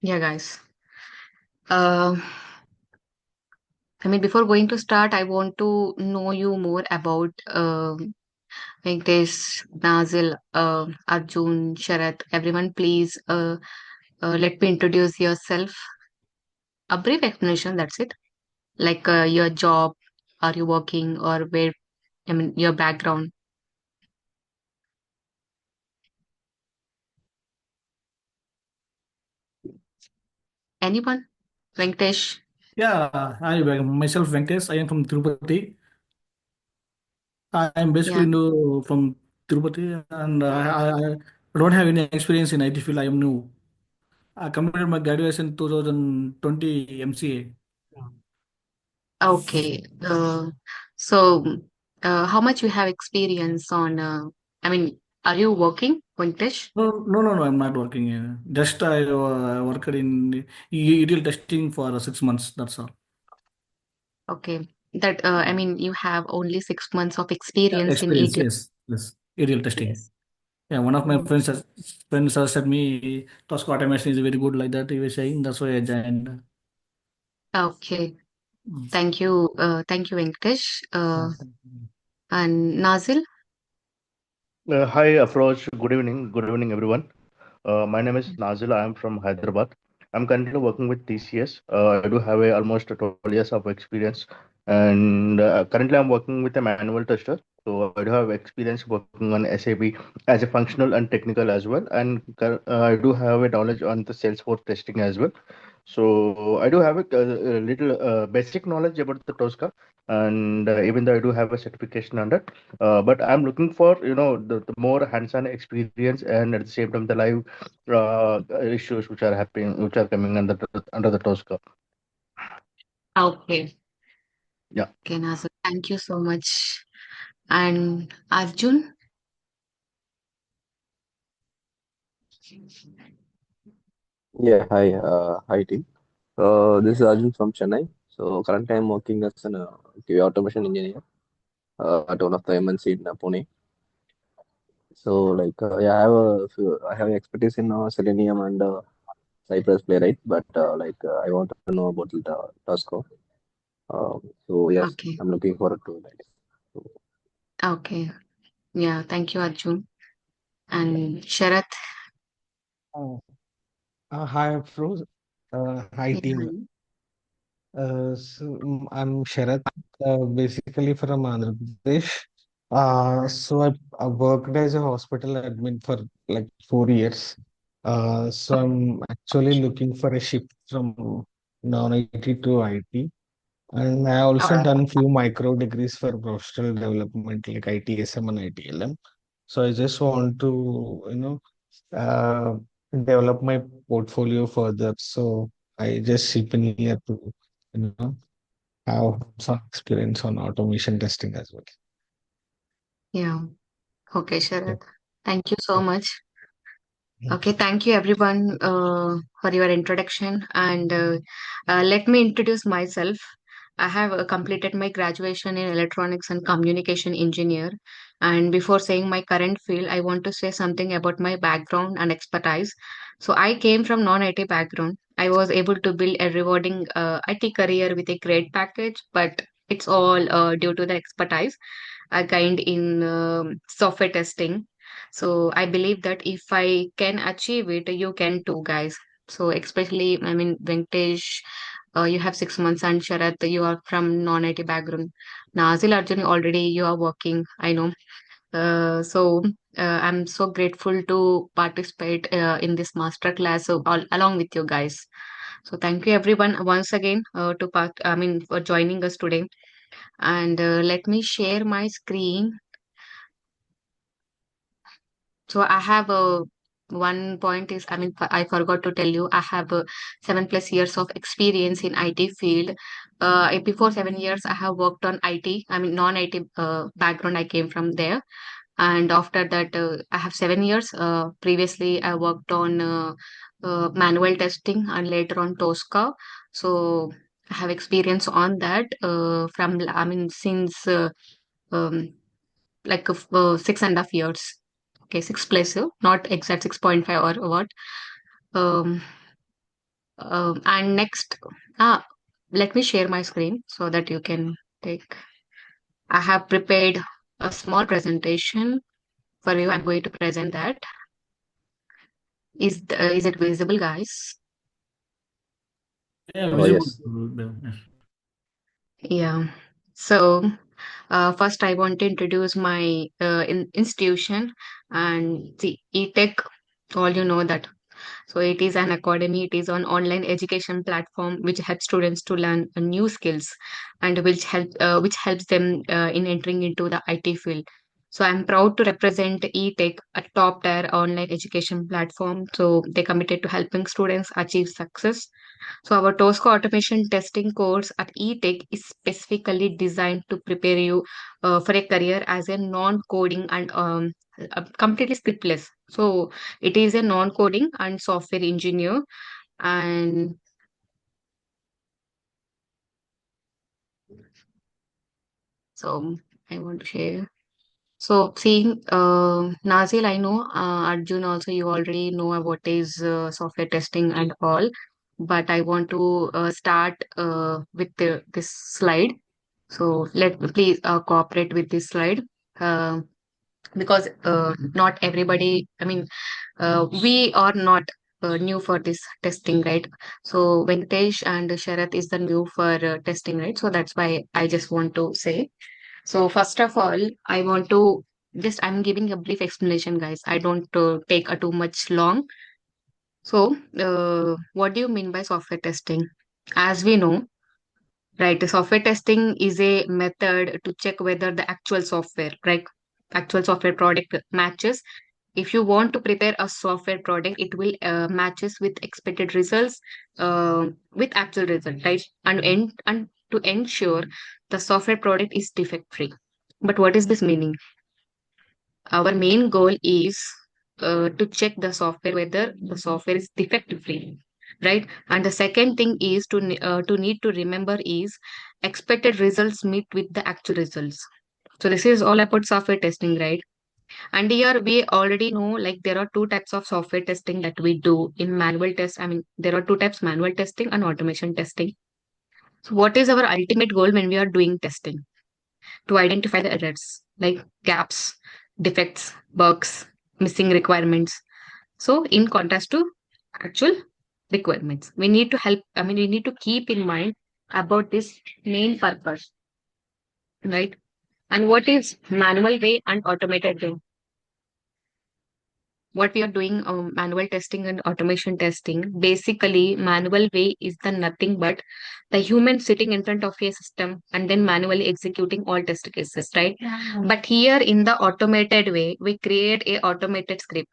Yeah, guys. Uh, before going to start, I want to know you more about Venkatesh, Nazil, Arjun, Sharat. Everyone, please let me introduce yourself. A brief explanation, that's it. Like your job, are you working, or where, your background. Anyone? Venkatesh? Yeah, myself Venkatesh. I am from Tirupati. I am Yeah. basically new from Tirupati, and I don't have any experience in IT field. I am new. I completed my graduation 2020 MCA. Okay. So, how much you have experience on? Are you working, Venkatesh? No, I'm not working. Just I worked in EDL testing for 6 months. That's all. Okay. That you have only 6 months of Yeah, experience in experience, ED. yes. EDL testing. Yes. Yeah, one of my Oh, friends suggested me TOSCA automation is very good like that. He was saying that's why I joined. okay. Mm. Thank you. Thank you, Venkatesh. Thank you. And Nazil. Hi, Afroj. Good evening, everyone. My name is Nazil. I am from Hyderabad. I'm currently working with TCS. I do have almost 12 years of experience, and currently I'm working with a manual tester. So I do have experience working on SAP as a functional and technical as well, and I do have a knowledge on the Salesforce testing as well. So I do have a little basic knowledge about the Tosca, and even though I do have a certification on that, but I'm looking for the more hands-on experience and at the same time the live issues which are happening, which are coming under the Tosca. Okay. Yeah. Okay, Nazil. Thank you so much. And Arjun. Yeah, hi team. This is Arjun from Chennai. So currently I'm working as an QA automation engineer at one of the MNC in Pune. So yeah, I have expertise in Selenium and Cypress Playwright, but I want to know about the Tosco. So yes, Okay. I'm looking forward to that. So, Okay. Yeah. Thank you, Arjun. yeah. And Sharat. Uh, Hi, Afroz. Hi, team. Yeah. I'm Sharath, basically from Andhra Pradesh. I worked as a hospital admin for like 4 years. So I'm actually looking for a shift from non-IT to IT. And I also Oh, done few micro degrees for professional development like ITSM and ITLM. So I just want to, uh, develop my portfolio further. So I just chip in here to, you know, have some experience on automation testing as well. yeah. Okay, Yeah. Sharat. Thank you so Yeah. much. Mm. Okay, thank you everyone for your introduction. And let me introduce myself. I have completed my graduation in electronics and communication engineer. And before saying my current field, I want to say something about my background and expertise. So I came from non-IT background. I was able to build a rewarding IT career with a great package, but it's all due to the expertise I gained in software testing. So I believe that if I can achieve it, you can too, guys. So especially, Venkatesh, you have 6 months, and Sharat, you are from non-IT background. Nazil Arjun, already you are working, I know. I'm so grateful to participate in this master class along with you guys. So thank you everyone once again for joining us today. And let me share my screen. So I have a one point is, I forgot to tell you, I have 7+ years of experience in IT field. Before 7 years, I have worked on IT. Non-IT background. I came from there, and after that, I have 7 years. Previously, I worked on manual testing and later on TOSCA. So I have experience on that since um, 6.5 years. Okay, 6 plus, not exact 6.5 or what. Um, And next, ah, let me share my screen so that you can take. I have prepared a small presentation for you. I'm going to present that. Is it visible, guys? Yeah, Oh, visible. yes. Yes. Yeah. So, first, I want to introduce my institution and the eTech. All you know that. So it is an academy. It is an online education platform which helps students to learn new skills and which helps them in entering into the IT field. So I'm proud to represent eTech, a top tier online education platform. So they committed to helping students achieve success. So our TOSCA automation testing course at eTech is specifically designed to prepare you for a career as a non-coding and completely scriptless. So it is a non-coding and software engineer. And so I want to share. So see, Nazil, I know Arjun also you already know about is software testing and all, but I want to start with this slide. So let please cooperate with this slide. Uh, because not everybody, I mean, we are not new for this testing, right? So Venkatesh and Sharath is the new for testing, right? So that's why I just want to say. So first of all, I want to I'm giving a brief explanation, guys. I don't take too much long. So what do you mean by software testing? As we know, right, software testing is a method to check whether the actual software, right, actual software product matches. If you want to prepare a software product, it will matches with expected results, with actual result, right? And to ensure the software product is defect free. But what is this meaning? Our main goal is to check the software whether the software is defect free, right? And the second thing is to need to remember is expected results meet with the actual results. So this is all about software testing, right? And here we already know like there are two types of software testing that we do in manual test. I mean, there are two types, manual testing and automation testing. So what is our ultimate goal when we are doing testing? To identify the errors like gaps, defects, bugs, missing requirements. So in contrast to actual requirements, we need to help, I mean, we need to keep in mind about this main purpose, right? And what is manual way and automated way? What we are doing manual testing and automation testing, basically manual way is the nothing but the human sitting in front of a system and then manually executing all test cases, right? But here in the automated way, we create a automated script,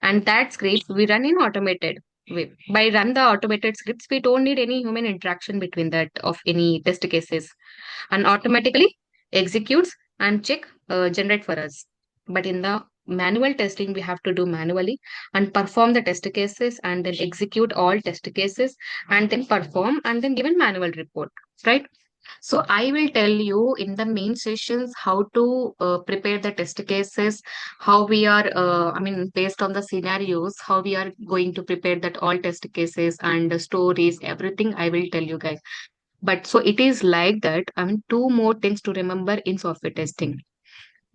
and that script we run in automated way. By run the automated scripts, we don't need any human interaction between that of any test cases, and automatically executes and check generate for us. But in the manual testing, we have to do manually and perform the test cases and then execute all test cases and then perform and then give a manual report, right? So I will tell you in the main sessions how to prepare the test cases, how we are, I mean, based on the scenarios, how we are going to prepare that all test cases and the stories, everything I will tell you guys. But so it is like that. I mean, two more things to remember in software testing.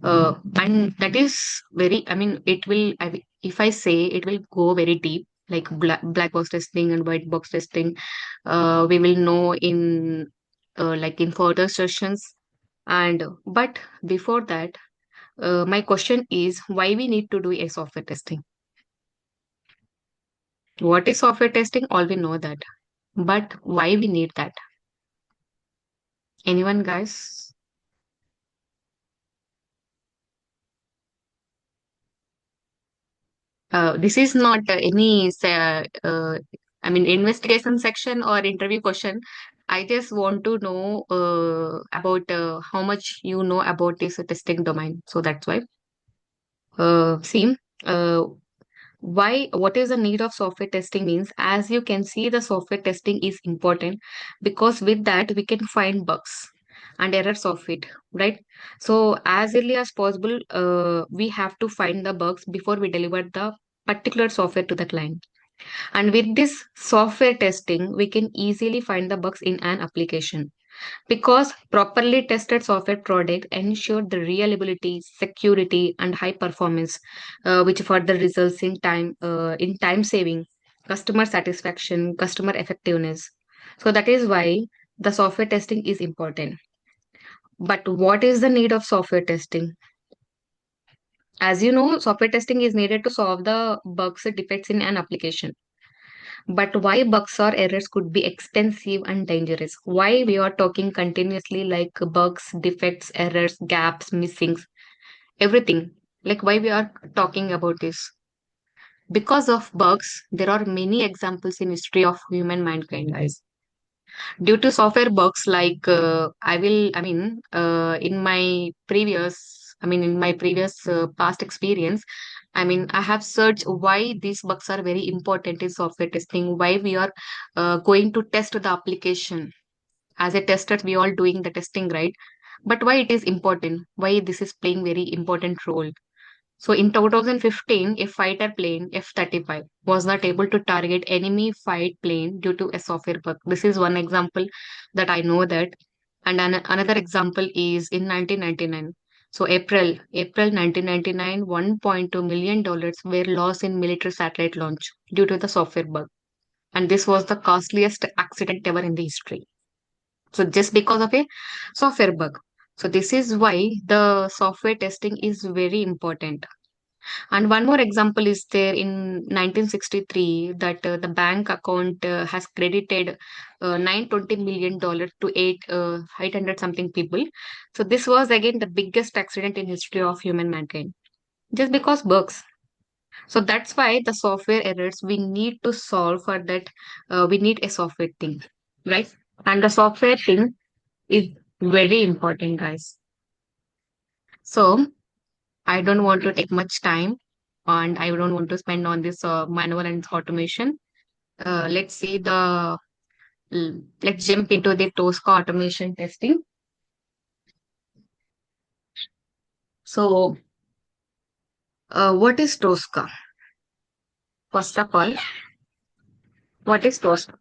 And that is very, I mean, if I say it will go very deep, like black box testing and white box testing, we will know in like in further sessions. And but before that, my question is why we need to do a software testing? What is software testing? All we know that. But why we need that? Anyone, guys? This is not I mean, investigation section or interview question. I just want to know about how much you know about this testing domain. So that's why. See, uh, what is the need of software testing means, as you can see, the software testing is important because with that we can find bugs and errors of it, right? So as early as possible, we have to find the bugs before we deliver the particular software to the client. And with this software testing, we can easily find the bugs in an application because properly tested software products ensure the reliability, security, and high performance, which further results in time saving, customer satisfaction, customer effectiveness. So that is why the software testing is important. But what is the need of software testing? As you know, software testing is needed to solve the bugs or defects in an application. But why bugs or errors could be expensive and dangerous? Why we are talking continuously like bugs, defects, errors, gaps, missings, everything? Like why we are talking about this? Because of bugs, there are many examples in history of human mankind, guys. Due to software bugs, like in my previous past experience, I have searched why these bugs are very important in software testing, why we are going to test the application. As a tester, we all doing the testing, right? But why it is important? Why this is playing very important role? So in 2015, a fighter plane F-35 was not able to target enemy fight plane due to a software bug. This is one example that I know that. And another example is in 1999. So April 1999, $1.2 million were lost in military satellite launch due to the software bug. And this was the costliest accident ever in the history. So just because of a software bug. So this is why the software testing is very important. And one more example is there in 1963 that the bank account has credited $920 million to 800 something people. So this was again the biggest accident in history of human mankind, just because bugs. So that's why the software errors we need to solve for that. We need a software thing, right? And the software thing is very important, guys. So I don't want to take much time and I don't want to spend on this manual and automation. Let's jump into the TOSCA automation testing. So, what is TOSCA? First of all, what is TOSCA?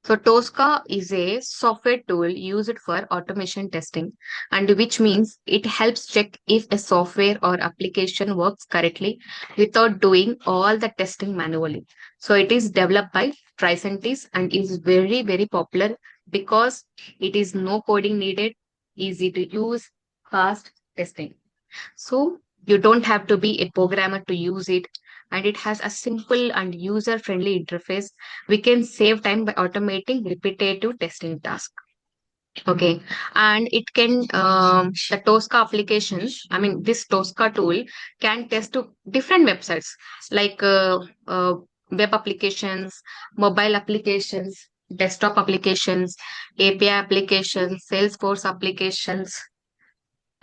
So TOSCA is a software tool used for automation testing, and which means it helps check if a software or application works correctly without doing all the testing manually. So it is developed by Tricentis and is very, very popular because it is no coding needed, easy to use, fast testing. So you don't have to be a programmer to use it, and it has a simple and user-friendly interface. We can save time by automating repetitive testing tasks. Okay, and it can the Tosca applications. This Tosca tool can test to different websites like web applications, mobile applications, desktop applications, API applications, Salesforce applications,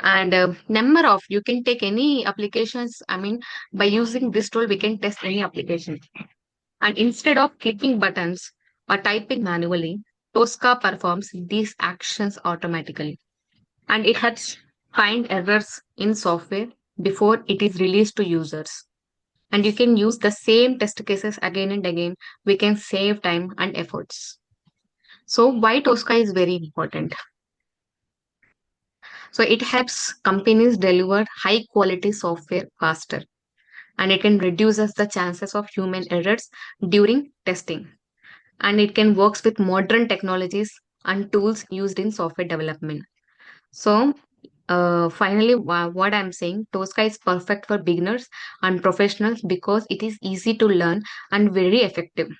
and number of you can take any applications. By using this tool we can test any application, and instead of clicking buttons or typing manually, Tosca performs these actions automatically, and it has find errors in software before it is released to users, and you can use the same test cases again and again. We can save time and efforts. So why Tosca is very important? So it helps companies deliver high quality software faster, and it can reduces the chances of human errors during testing, and it can works with modern technologies and tools used in software development. So finally, what I'm saying, Tosca is perfect for beginners and professionals because it is easy to learn and very effective,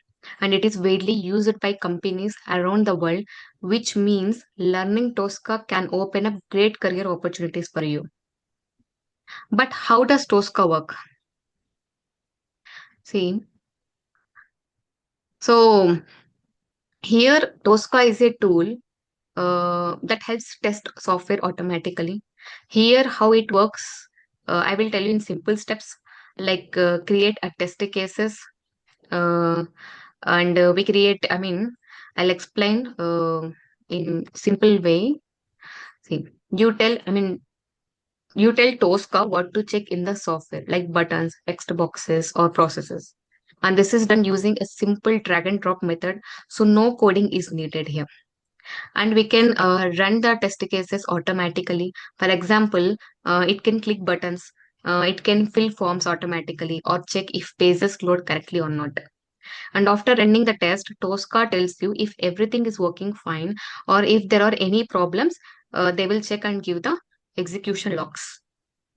and it is widely used by companies around the world, which means learning Tosca can open up great career opportunities for you. But how does Tosca work? See, so here Tosca is a tool that helps test software automatically. Here, how it works, I will tell you in simple steps, like create a test cases, uh, and we create. I'll explain in simple way. See, you tell. You tell Tosca what to check in the software, like buttons, text boxes, or processes. And this is done using a simple drag and drop method. So no coding is needed here. And we can run the test cases automatically. For example, it can click buttons, it can fill forms automatically or check if pages load correctly or not. And after running the test, Tosca tells you if everything is working fine or if there are any problems, they will check and give the execution logs.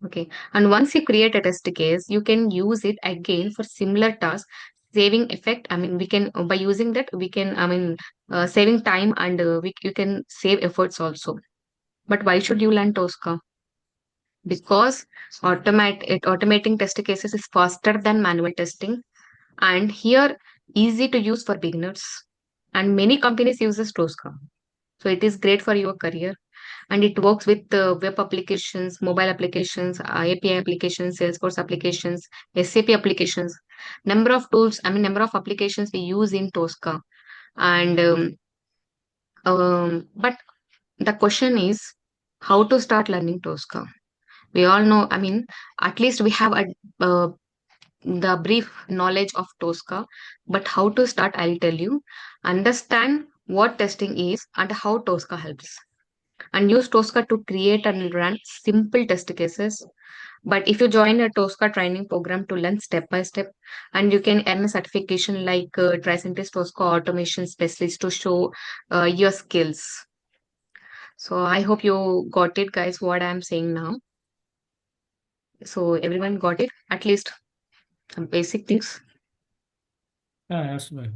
Okay. And once you create a test case, you can use it again for similar tasks, saving effect. I mean, we can, by using that, we can, saving time and you can save efforts also. But why should you learn Tosca? Because automating test cases is faster than manual testing, and here easy to use for beginners. And many companies uses Tosca. So it is great for your career, and it works with web applications, mobile applications, API applications, Salesforce applications, SAP applications. Number of applications we use in Tosca. And but the question is how to start learning Tosca. We all know, at least we have the brief knowledge of Tosca, but how to start, I'll tell you. Understand what testing is and how Tosca helps, and use Tosca to create and run simple test cases. But if you join a Tosca training program to learn step by step, and you can earn a certification like Tricentis Tosca Automation Specialist to show your skills. So I hope you got it, guys, what I'm saying now. So everyone got it, at least some basic things. Yes, well.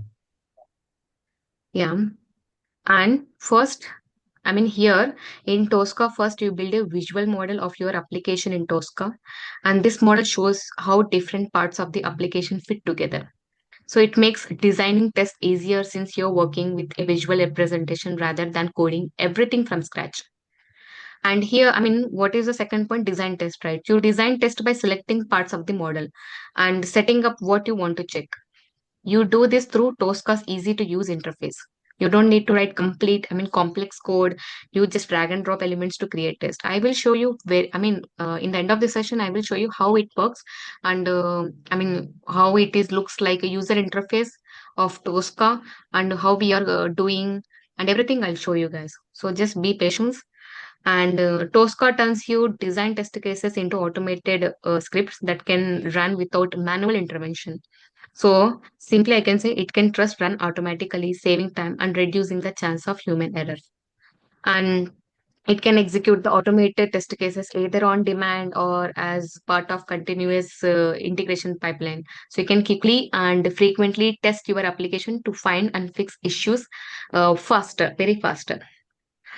Yeah. And first, here in Tosca, first you build a visual model of your application in Tosca, and this model shows how different parts of the application fit together. So it makes designing tests easier since you're working with a visual representation rather than coding everything from scratch. And here, what is the second point? Design test, right? You design test by selecting parts of the model and setting up what you want to check. You do this through Tosca's easy to use interface. You don't need to write complex code. You just drag and drop elements to create test. I will show you where, in the end of the session, I will show you how it works and, how it is looks like a user interface of Tosca and how we are doing and everything I'll show you guys. So just be patient. And Tosca turns you design test cases into automated scripts that can run without manual intervention. So simply I can say it can trust run automatically, saving time and reducing the chance of human error. And it can execute the automated test cases either on demand or as part of continuous integration pipeline. So you can quickly and frequently test your application to find and fix issues faster, very faster.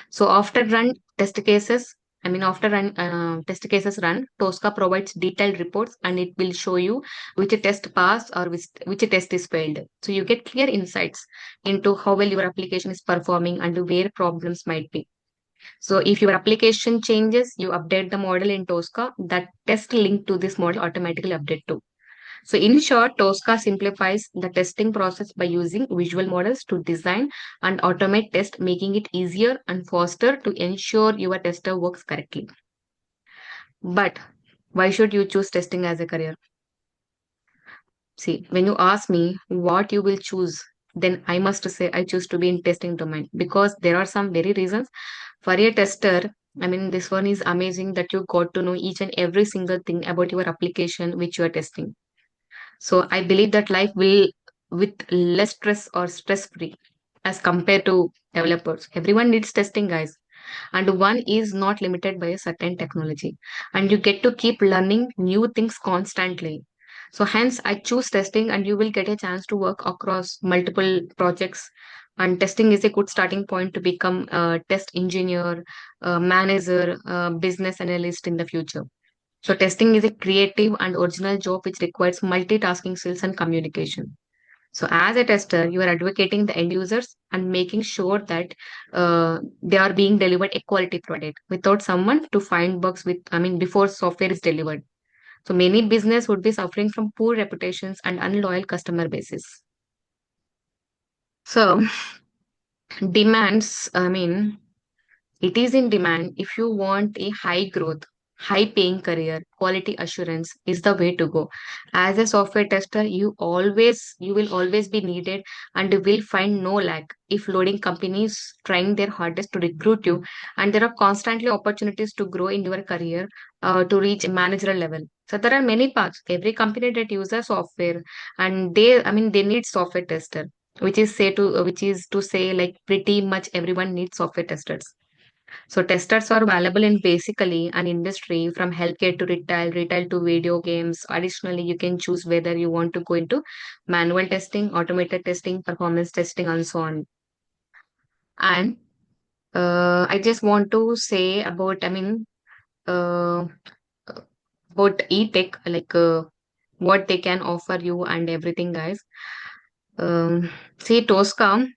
So after run test cases run, Tosca provides detailed reports and it will show you which test passed or which test is failed. So you get clear insights into how well your application is performing and where problems might be. So if your application changes, you update the model in Tosca. That test link to this model automatically update too. So in short, Tosca simplifies the testing process by using visual models to design and automate test, making it easier and faster to ensure your tester works correctly. But why should you choose testing as a career? See, when you ask me what you will choose, then I must say I choose to be in testing domain because there are some very reasons. For a tester, this one is amazing that you got to know each and every single thing about your application which you are testing. So I believe that life will with less stress or stress free as compared to developers. Everyone needs testing, guys. And one is not limited by a certain technology. And you get to keep learning new things constantly. So hence I choose testing and you will get a chance to work across multiple projects. And testing is a good starting point to become a test engineer, a manager, a business analyst in the future. So testing is a creative and original job which requires multitasking skills and communication. So as a tester, you are advocating the end users and making sure that they are being delivered a quality product without someone to find bugs before software is delivered. So many business would be suffering from poor reputations and unloyal customer bases. So demands, it is in demand if you want a high growth high paying career, quality assurance is the way to go. As a software tester, you will always be needed and you will find no lack if loading companies trying their hardest to recruit you, and there are constantly opportunities to grow in your career to reach managerial level. So there are many paths. Every company that uses software and they need software tester, which is to say like pretty much everyone needs software testers. So testers are valuable in basically an industry from healthcare to retail to video games. Additionally, you can choose whether you want to go into manual testing, automated testing, performance testing, and so on. And I just want to say uh, about e-tech, what they can offer you and everything, guys. See, TOSCA.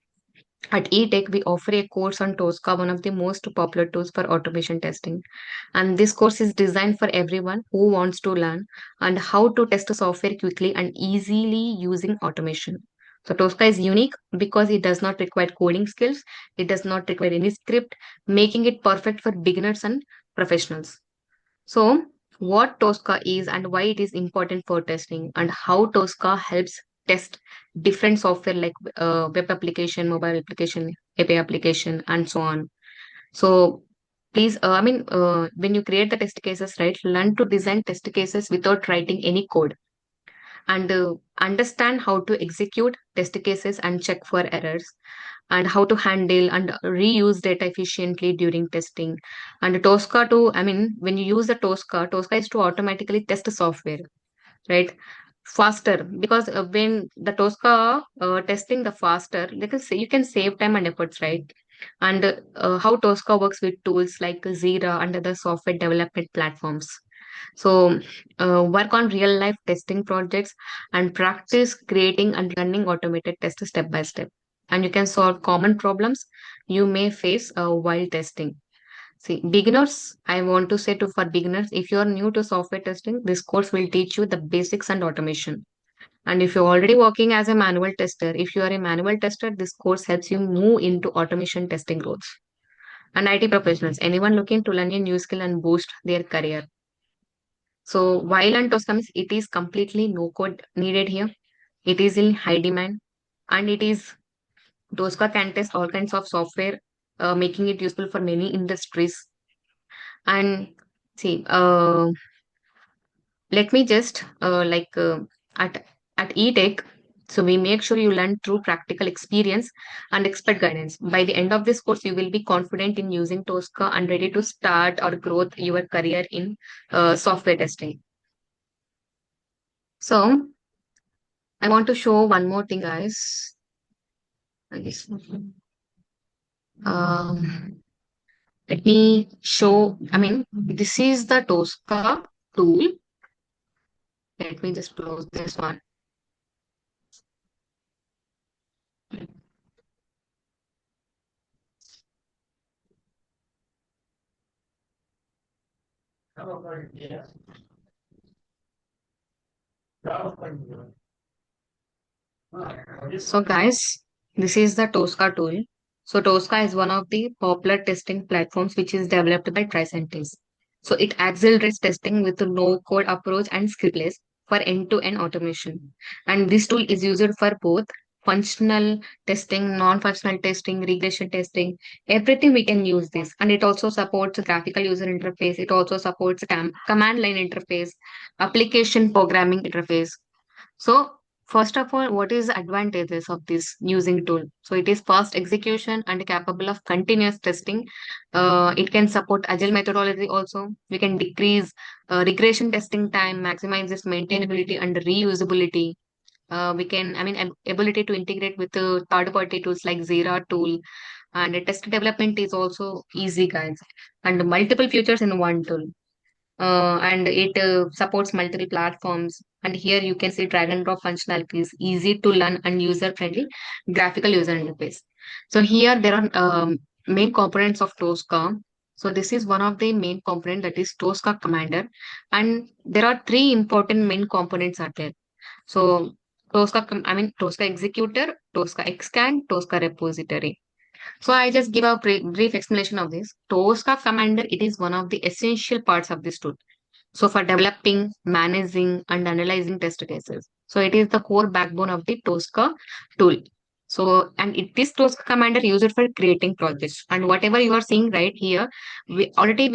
At eTech, we offer a course on TOSCA, one of the most popular tools for automation testing. And this course is designed for everyone who wants to learn and how to test a software quickly and easily using automation. So TOSCA is unique because it does not require coding skills. It does not require any script, making it perfect for beginners and professionals. So, what Tosca is and why it is important for testing, and how Tosca helps test different software like web application, mobile application, API application, and so on. So, please, when you create the test cases, right, learn to design test cases without writing any code and understand how to execute test cases and check for errors and how to handle and reuse data efficiently during testing. And Tosca to, when you use the Tosca is to automatically test the software, right? Faster because when the Tosca testing the faster, you can save time and efforts, right? And how Tosca works with tools like Zira and other software development platforms. So, work on real life testing projects and practice creating and running automated tests step by step. And you can solve common problems you may face while testing. See, beginners, I want to say to for beginners, if you are new to software testing, this course will teach you the basics and automation. And if you're already working as a manual tester, if you are a manual tester, this course helps you move into automation testing roles. And IT professionals, anyone looking to learn a new skill and boost their career. So while on Tosca it is completely no code needed here. It is in high demand and it is Tosca can test all kinds of software, making it useful for many industries. And see, let me just at eTech, so we make sure you learn through practical experience and expert guidance. By the end of this course, you will be confident in using Tosca and ready to start or growth your career in software testing. So I want to show one more thing, guys. I guess. Um, Let me show. This is the Tosca tool. Let me just close this one. So, guys, this is the Tosca tool. So, Tosca is one of the popular testing platforms which is developed by Tricentis. So, it accelerates testing with a no-code approach and scriptless for end-to-end automation. And this tool is used for both functional testing, non-functional testing, regression testing, everything we can use this. And it also supports graphical user interface. It also supports command line interface, application programming interface. So first of all, what is the advantages of this using tool? So it is fast execution and capable of continuous testing. It can support agile methodology also. We can decrease regression testing time, maximize this maintainability and reusability. We can, ability to integrate with third-party tools like Zira tool, and test development is also easy, guys, and multiple features in one tool, and it supports multiple platforms. And here you can see drag and drop functionalities, easy to learn and user friendly graphical user interface. So here there are main components of Tosca. So this is one of the main component, that is Tosca commander, and there are three important main components are there. So Tosca executor, Tosca excan, Tosca repository. So I just give a brief explanation of this. TOSCA Commander, it is one of the essential parts of this tool. So for developing, managing, and analyzing test cases. So it is the core backbone of the TOSCA tool. So and this TOSCA Commander used for creating projects. And whatever you are seeing right here, we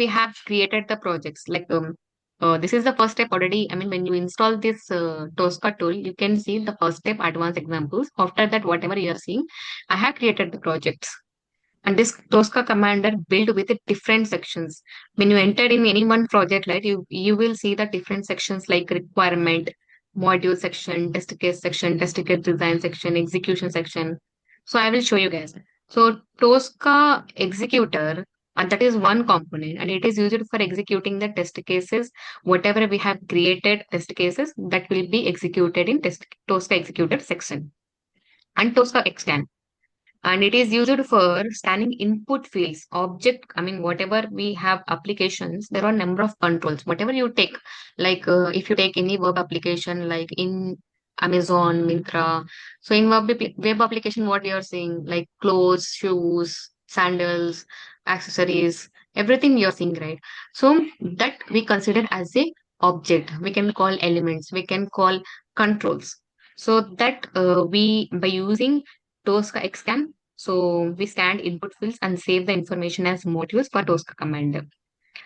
have created the projects. Like this is the first step already. I mean, when you install this TOSCA tool, you can see the first step, advanced examples. After that, whatever you are seeing, I have created the projects. And this Tosca commander built with the different sections. When you enter in any one project, right, you will see the different sections like requirement, module section, test case section, test case design section, execution section. So I will show you guys. So Tosca executor, and that is one component, and it is used for executing the test cases. Whatever we have created test cases, that will be executed in test Tosca executor section. And Tosca extend, and it is used for scanning input fields object. I mean, whatever we have applications, there are number of controls whatever you take. Like if you take any web application like in Amazon, Mintra. So in web application, what you are seeing like clothes, shoes, sandals, accessories, everything you're seeing, right? So that we consider as a object, we can call elements, we can call controls. So that we by using Tosca XCAN, so we scan input fields and save the information as modules for Tosca commander.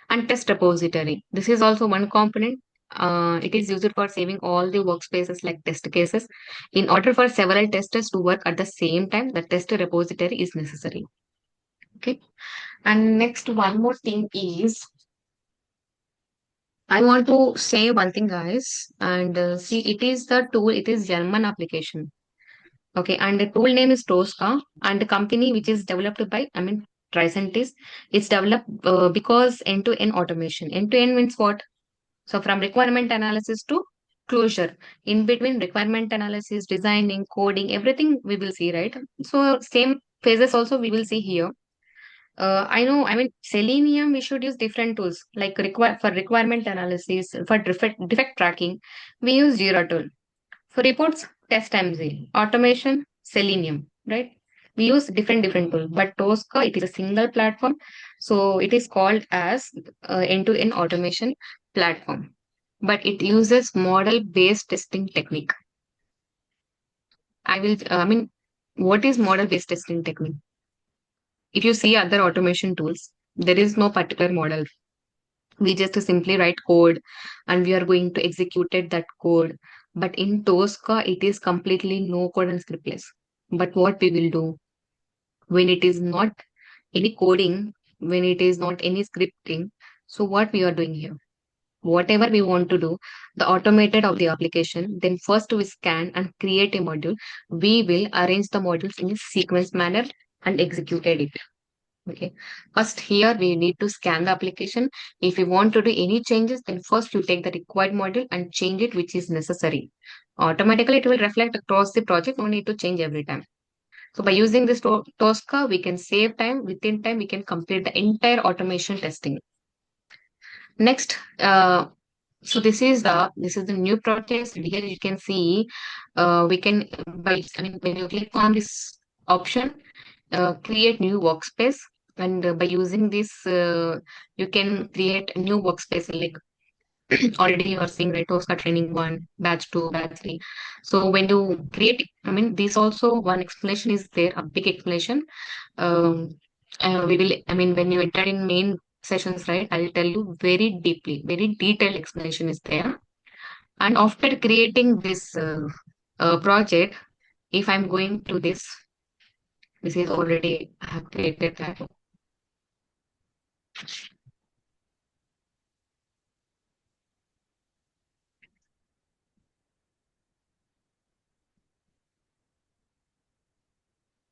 And test repository. This is also one component. It is used for saving all the workspaces like test cases. In order for several testers to work at the same time, the test repository is necessary. Okay. And next, one more thing is I want to say one thing, guys. And see, it is the tool. It is German application. Okay, and the tool name is Tosca, and the company which is developed by, I mean, Tricentis, it's developed because end-to-end automation. End-to-end means what? So from requirement analysis to closure, in between requirement analysis, designing, coding, everything we will see, right? So same phases also we will see here. I know, I mean, Selenium, we should use different tools like for requirement analysis, for defect tracking, we use Jira tool. For reports, test MZ. Automation, Selenium, right? We use different tools, but Tosca, it is a single platform. So it is called as end-to-end automation platform. But it uses model-based testing technique. I mean, what is model-based testing technique? If you see other automation tools, there is no particular model. We just simply write code and we are going to execute that code. But in Tosca, it is completely no code and scriptless. But what we will do when it is not any coding, when it is not any scripting, so what we are doing here? Whatever we want to do, the automated of the application, then first we scan and create a module. We will arrange the modules in a sequence manner and executed it. Okay. First, here we need to scan the application. If you want to do any changes, then first you take the required module and change it, which is necessary. Automatically, it will reflect across the project. No need to change every time. So by using this Tosca, we can save time. Within time, we can complete the entire automation testing. Next, so this is the new project. Here you can see we can when you click on this option, create new workspace, and by using this you can create a new workspace like already you are seeing, right? Tosca training 1, batch 2, batch 3. So when you create, I mean, this also one explanation is there, a big explanation. We will, I mean, when you enter in main sessions, right, I'll tell you very deeply, very detailed explanation is there. And after creating this project, if I'm going to this is already, I have created that.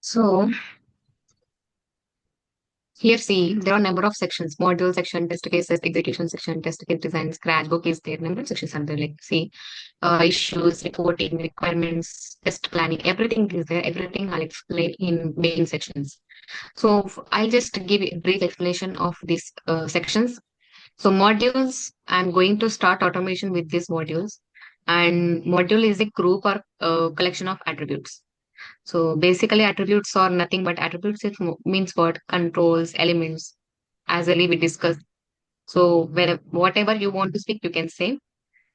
So here, see, there are number of sections, module section, test cases, execution section, test case design, scratch book is there, number of sections are there, like, see, issues, reporting, requirements, test planning, everything is there, everything I'll explain in main sections. So I'll just give a brief explanation of these sections. So modules, I'm going to start automation with these modules. And module is a group or collection of attributes. So basically, attributes are nothing but attributes. It means what? Controls, elements, as earlier we discussed. So whatever you want to speak, you can say.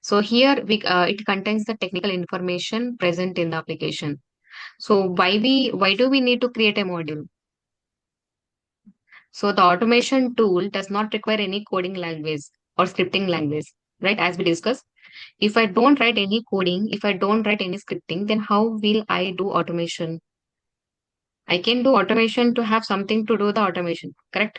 So here it contains the technical information present in the application. So why do we need to create a module? So the automation tool does not require any coding language or scripting language, right? As we discussed, if I don't write any coding, if I don't write any scripting, then how will I do automation? I can do automation to have something to do the automation, correct?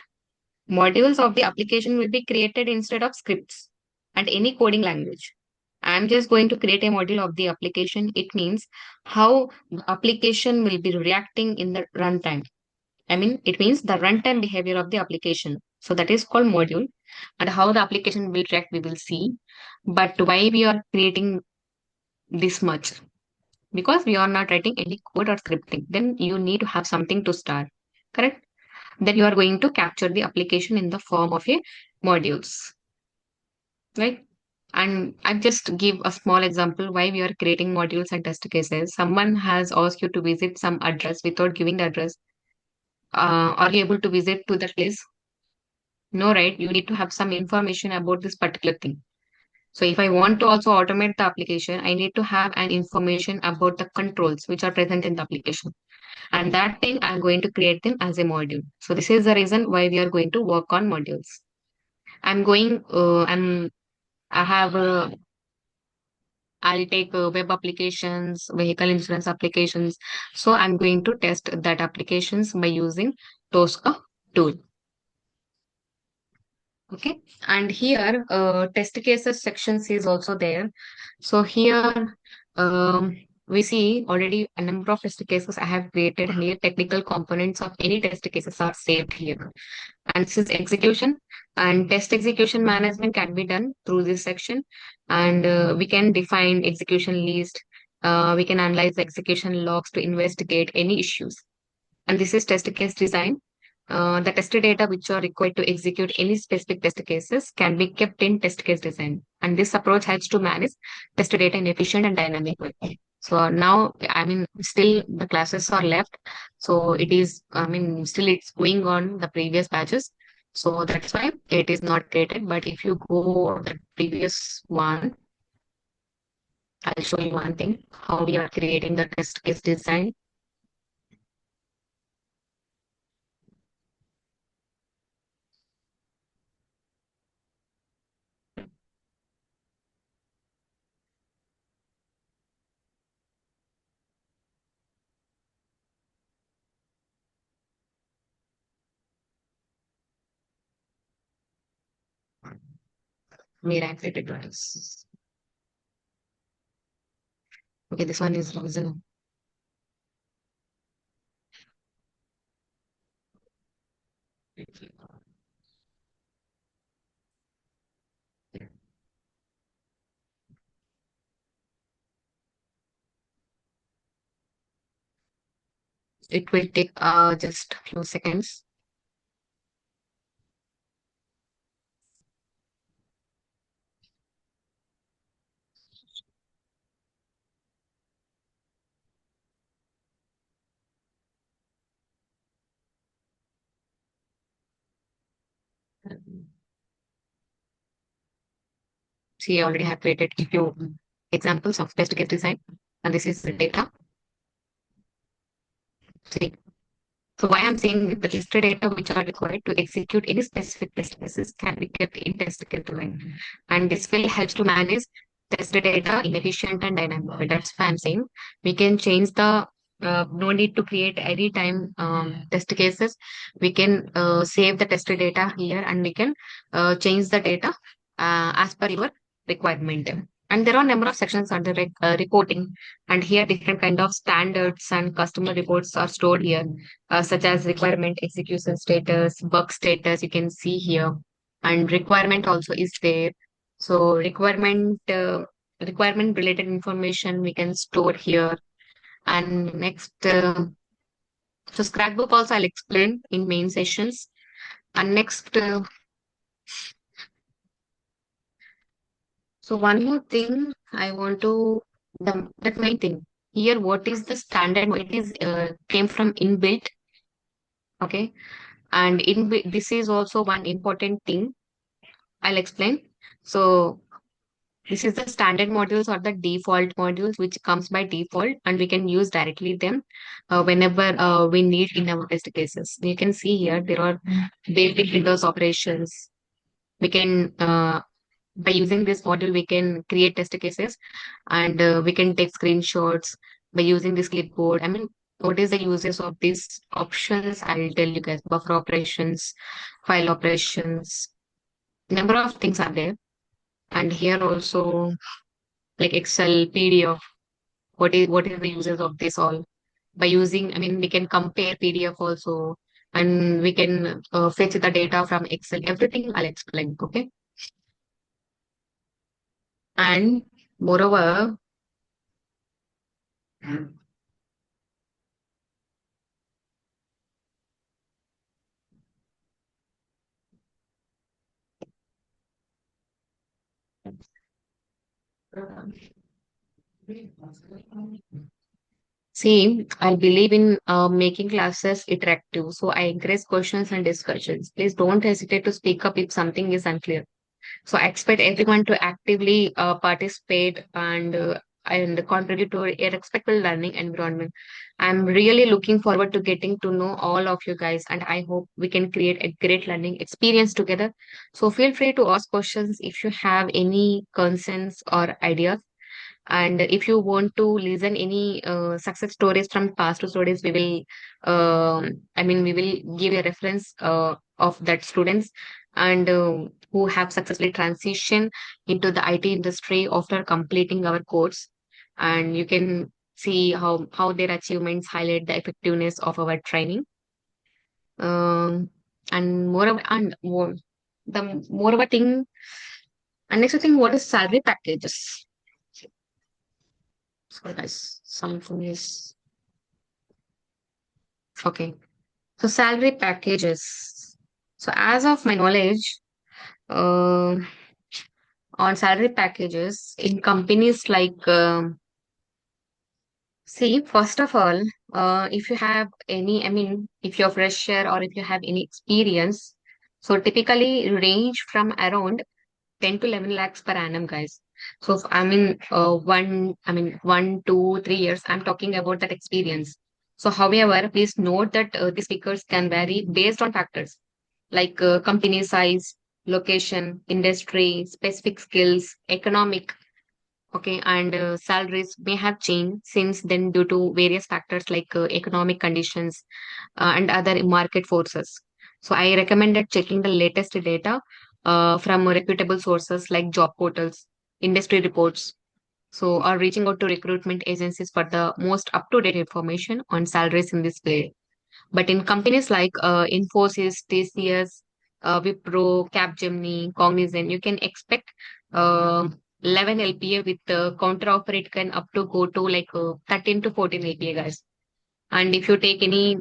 Modules of the application will be created instead of scripts and any coding language. I'm just going to create a module of the application. It means how the application will be reacting in the runtime. I mean, it means the runtime behavior of the application. So that is called module. And how the application will react, we will see. But why we are creating this much? Because we are not writing any code or scripting. Then you need to have something to start. Correct? Then you are going to capture the application in the form of a modules. Right? And I just give a small example why we are creating modules and test cases. Someone has asked you to visit some address without giving the address. Are you able to visit to that place? No, right? You need to have some information about this particular thing. So if I want to also automate the application, I need to have an information about the controls which are present in the application. And that thing I'm going to create them as a module. So this is the reason why we are going to work on modules. I have I'll take web applications, vehicle insurance applications. So I'm going to test that applications by using TOSCA tool. Okay. And here, test cases sections is also there. So here, we see already a number of test cases I have created here. Technical components of any test cases are saved here. And this is execution, and test execution management can be done through this section. And we can define execution list. We can analyze the execution logs to investigate any issues. And this is test case design. The test data which are required to execute any specific test cases can be kept in test case design. And this approach helps to manage test data in efficient and dynamic way. So now, I mean, still the classes are left. So it is, I mean, still it's going on the previous batches. So that's why it is not created. But if you go the previous one, I'll show you one thing, how we are creating the test case design. Where I created twice. Okay, this one is Rosen. It will take just a few seconds. See, I already have created a few examples of test case design, and this is the data. See, so why I'm saying the test data which are required to execute any specific test cases can be kept in test case design, and this will help to manage test data in efficient and dynamic way. That's why I'm saying we can change the. No need to create any time test cases. We can save the test data here, and we can change the data as per your requirement. And there are number of sections under reporting, and here different kind of standards and customer reports are stored here, such as requirement execution status, bug status. You can see here, and requirement also is there. So requirement related information we can store here. And next, so scrapbook also I'll explain in main sessions. And next, so one more thing I want to, that main thing. here what is the standard? It is came from inbuilt, okay, and this is also one important thing. I'll explain. So this is the standard modules or the default modules which comes by default, and we can use directly them whenever we need in our test cases. You can see here there are basic Windows operations. We can by using this module we can create test cases, and we can take screenshots by using this clipboard. I mean, what is the uses of these options? I'll tell you guys. Buffer operations, file operations, number of things are there. And here also like Excel, PDF. What is the uses of this all? By using, I mean, we can compare PDF also, and we can fetch the data from Excel. Everything I'll explain. Okay, and moreover, see, I believe in making classes interactive. So I encourage questions and discussions. Please don't hesitate to speak up if something is unclear. So I expect everyone to actively participate and contribute to a respectful learning environment. I'm really looking forward to getting to know all of you guys, and I hope we can create a great learning experience together. So feel free to ask questions if you have any concerns or ideas. And if you want to listen any success stories from past stories, we will, we will give a reference of that students and who have successfully transitioned into the IT industry after completing our course. And you can see how their achievements highlight the effectiveness of our training. Um, and moreover, and more, the moreover thing, and next thing, what is salary packages? So guys, something is okay. So salary packages. So as of my knowledge, uh, on salary packages in companies like, see, first of all, if you have any, I mean, if you're fresher or if you have any experience, so typically range from around 10 to 11 lakhs per annum, guys. So one, 2, 3 years, I'm talking about that experience. So however, please note that these figures can vary based on factors like company size, location, industry, specific skills, economic. Okay, and salaries may have changed since then due to various factors like economic conditions and other market forces. So I recommended checking the latest data from reputable sources like job portals, industry reports. So, or reaching out to recruitment agencies for the most up-to-date information on salaries in this field. But in companies like Infosys, TCS, Wipro, Capgemini, Cognizant, you can expect uh, 11 LPA with the counter offer. It can up to go to like 13 to 14 LPA, guys. And if you take any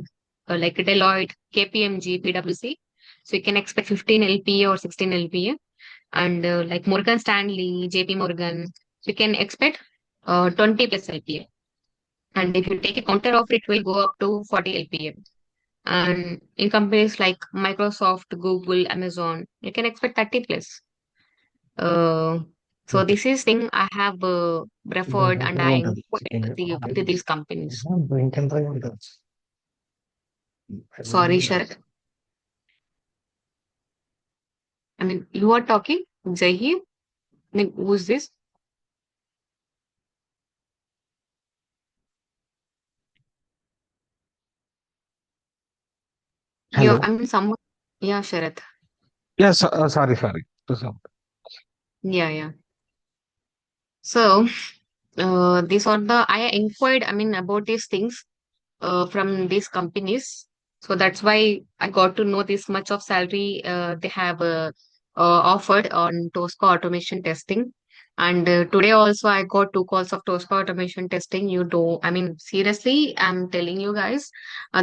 like Deloitte, KPMG, PwC, so you can expect 15 LPA or 16 LPA. And like Morgan Stanley, JP Morgan, you can expect 20 plus LPA. And if you take a counter offer, it will go up to 40 LPA. And in companies like Microsoft, Google, Amazon, you can expect 30 plus. Uh, so this is thing I have referred and I inquired to these companies. Sorry, Sharat. I mean, you are talking, Zahir? I mean, who's this? Yeah, Hello. I mean, someone. Yeah, Sharat. Yeah, sorry. So, Yeah, yeah. So, these are the I inquired. I mean, about these things from these companies. So that's why I got to know this much of salary they have offered on TOSCA automation testing. And today also I got 2 calls of TOSCA automation testing. You do, I mean, seriously, I'm telling you guys,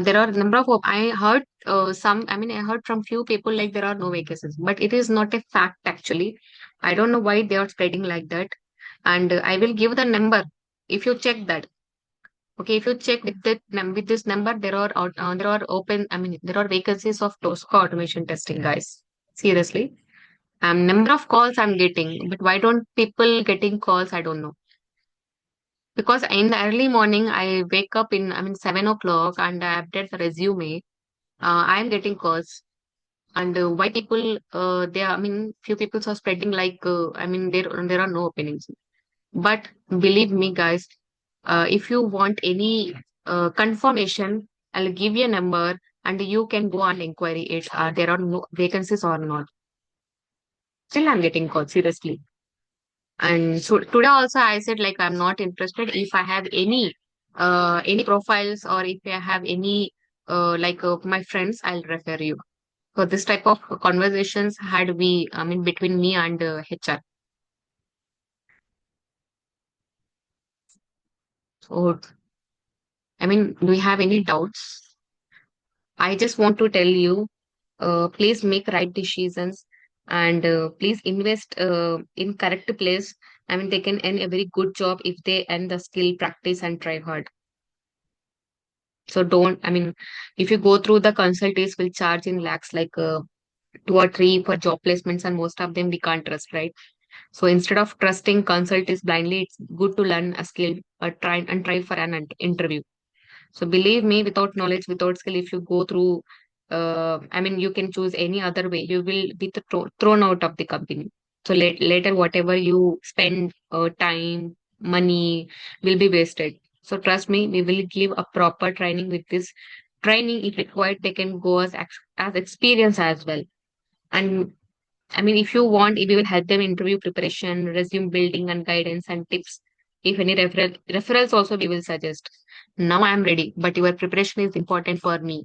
there are a number of, I heard I heard from few people like there are no vacancies, but it is not a fact actually. I don't know why they are spreading like that. And I will give the number if you check that. Okay, if you check with with this number, there are open. I mean, there are vacancies of TOSCA automation testing, guys. Seriously, number of calls I'm getting, but why don't people getting calls? I don't know. Because in the early morning, I wake up in, I mean, 7 o'clock and I update the resume. I'm getting calls. And why people, they are, I mean, few people are spreading like, I mean, there are no openings. But believe me, guys, if you want any confirmation, I'll give you a number and you can go and inquiry it. There are no vacancies or not. Still, I'm getting calls, seriously. And so today also I said like I'm not interested. If I have any profiles or if I have any my friends, I'll refer you. So this type of conversations had we I mean between me and HR. So I mean, do you have any doubts? I just want to tell you, please make right decisions and please invest in correct place. I mean, they can earn a very good job if they earn the skill, practice, and try hard. So don't, I mean, if you go through the consultants will charge in lakhs, like two or three for job placements, and most of them we can't trust, right? So instead of trusting consultants blindly, it's good to learn a skill, try for an interview. So believe me, without knowledge, without skill, if you go through, I mean, you can choose any other way. You will be thrown out of the company. So later, whatever you spend, time, money, will be wasted. So trust me, we will give a proper training with this training. If required, they can go as experience as well. And I mean, if you want, we will help them interview preparation, resume building, and guidance and tips. If any referrals also, we will suggest. Now I am ready, but your preparation is important for me.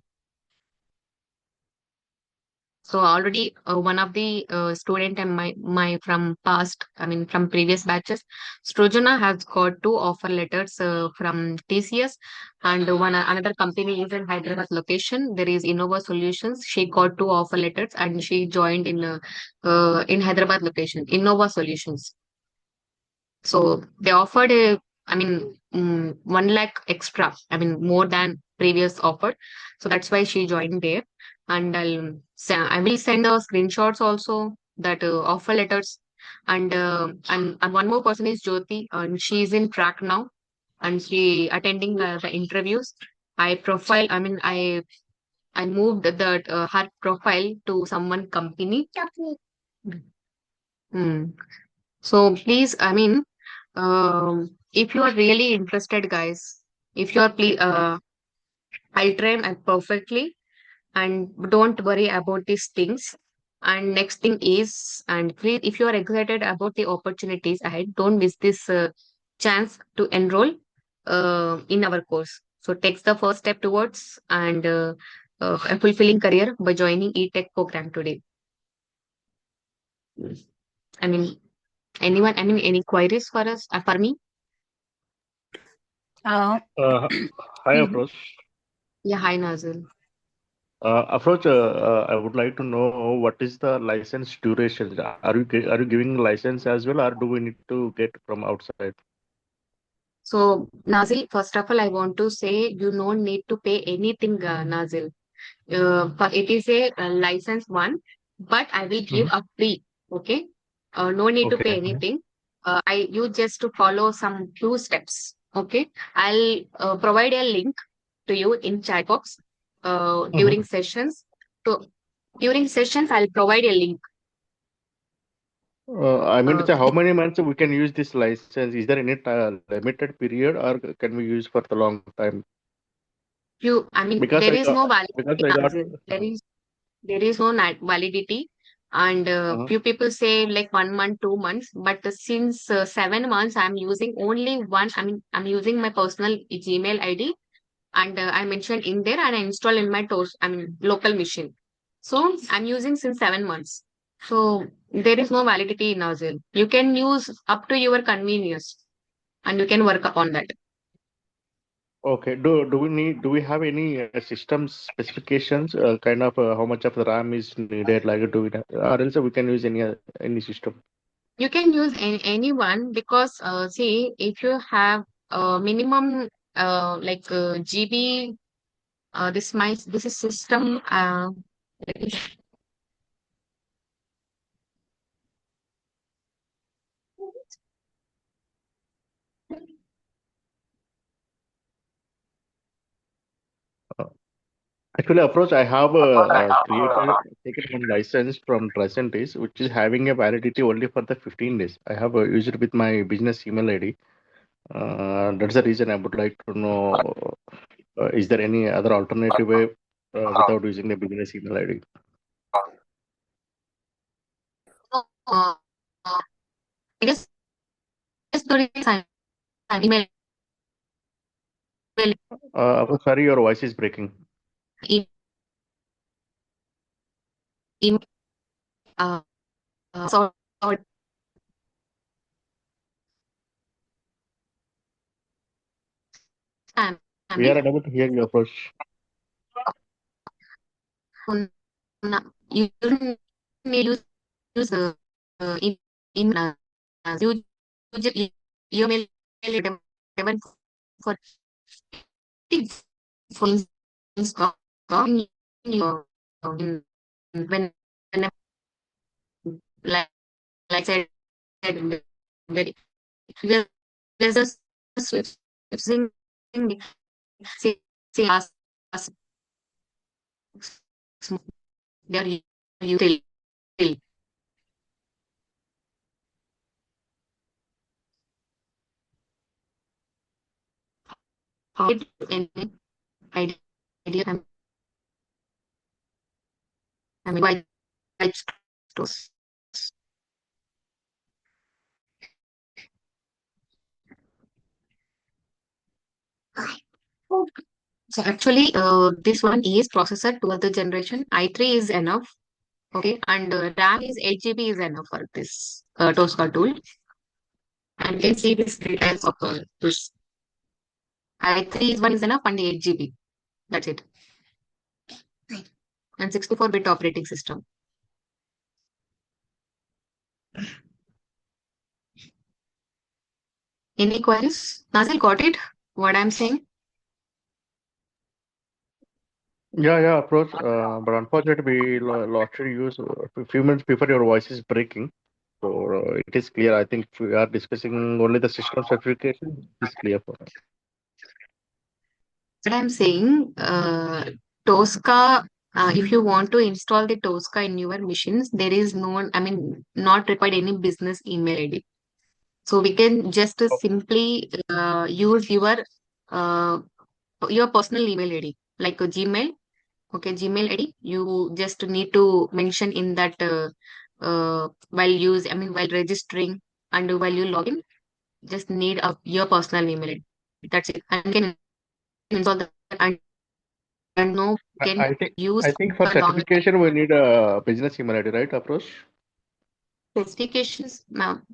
So already one of the student and my from past, I mean from previous batches, Strojana has got two offer letters from TCS, and one another company is in Hyderabad location. There is Innova Solutions. She got two offer letters and she joined in Hyderabad location, Innova Solutions. So they offered a, I mean, 1 lakh extra. I mean, more than previous offer. So that's why she joined there. And I will send the screenshots also that offer letters. And one more person is Jyoti, and she is in track now, and she attending the interviews. I mean, I moved the her profile to someone company. Hmm. So please, I mean, if you are really interested, guys, if you are, please, I'll try perfectly and don't worry about these things. And next thing is, and please, if you are excited about the opportunities ahead, don't miss this chance to enroll in our course. So take the first step towards and a fulfilling career by joining E-Tech program today. I mean, anyone, I mean, any queries for us, for me? Uh, Uh, Hi, mhm. Afroz. Yeah, hi, Nazil. Afroz, I would like to know what is the license duration? Are you giving license as well, or do we need to get from outside? So, Nazil, first of all, I want to say you don't need to pay anything, Nazil. But it is a license one, but I will give Mhm. a free. Okay, no need to pay Okay. anything. You just to follow some few steps. Okay, I'll provide a link to you in chat box during Mhm. sessions. So during sessions, I'll provide a link. I mean to Uh, say, how many months we can use this license? Is there any limited period, or can we use for the long time? I mean, Because there I is got, no because validity, I got. Nazil. There is no validity, and Uh-huh. few people say like 1 month, 2 months, but since 7 months I'm using only one. I mean, I'm using my personal Gmail ID, and I mentioned in there, and I install in my I mean local machine. So I'm using since 7 months. So there is no validity in Nozzle. You can use up to your convenience, and you can work upon that. Okay. Do we have any system specifications? Kind of how much of the RAM is needed? Like do we, or else we can use any system. You can use anyone because see if you have minimum GB. This is system. Let me Actually, approach, I have taken one license from Tricentis, which is having a validity only for the 15 days. I have used it with my business email ID. That's the reason I would like to know, is there any other alternative way without using the business email ID? uh, uh, I guess there is an email, Approach, sorry, your voice is breaking. email, email uh, so I'm, I We are mean, unable to hear you, approach. you don't need to use in you just email it whatever for for instance your when like like I said very there's a switching say us there you till how it any idea I mean why stores. So actually, this one is processor 12th generation. i3 is enough. Okay, and RAM is 8 GB is enough for this TOSCA tool. And you can see this details of this i3 is one is enough and 8 GB. That's it. And 64-bit operating system. Any queries? Nazil got it? What I'm saying? Yeah, approach. But unfortunately, we lost your use a few minutes before your voice is breaking. So it is clear. I think we are discussing only the system certification. It's clear for us. What I'm saying, TOSCA, if you want to install the TOSCA in your machines, there is no, I mean, not required any business email ID. So we can just simply use uh, your personal email ID, like a Gmail. Okay, Gmail ID. You just need to mention in that while registering and while you log in, just need your personal email ID. That's it. And you can install that and no I, can I think use I think for the download certification we need a business email ID, right? Approach. specifications.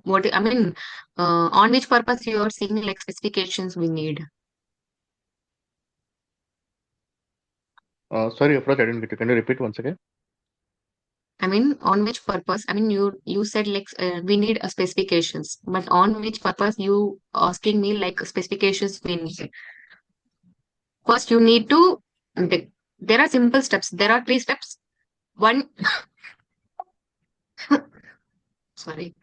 What I mean, on which purpose you are saying like specifications we need? Sorry, approach. I didn't get you. Can you repeat once again? I mean, on which purpose? I mean, you said like we need a specifications, but on which purpose you asking me like specifications we need? First, you need to. There are simple steps. There are three steps. One, sorry.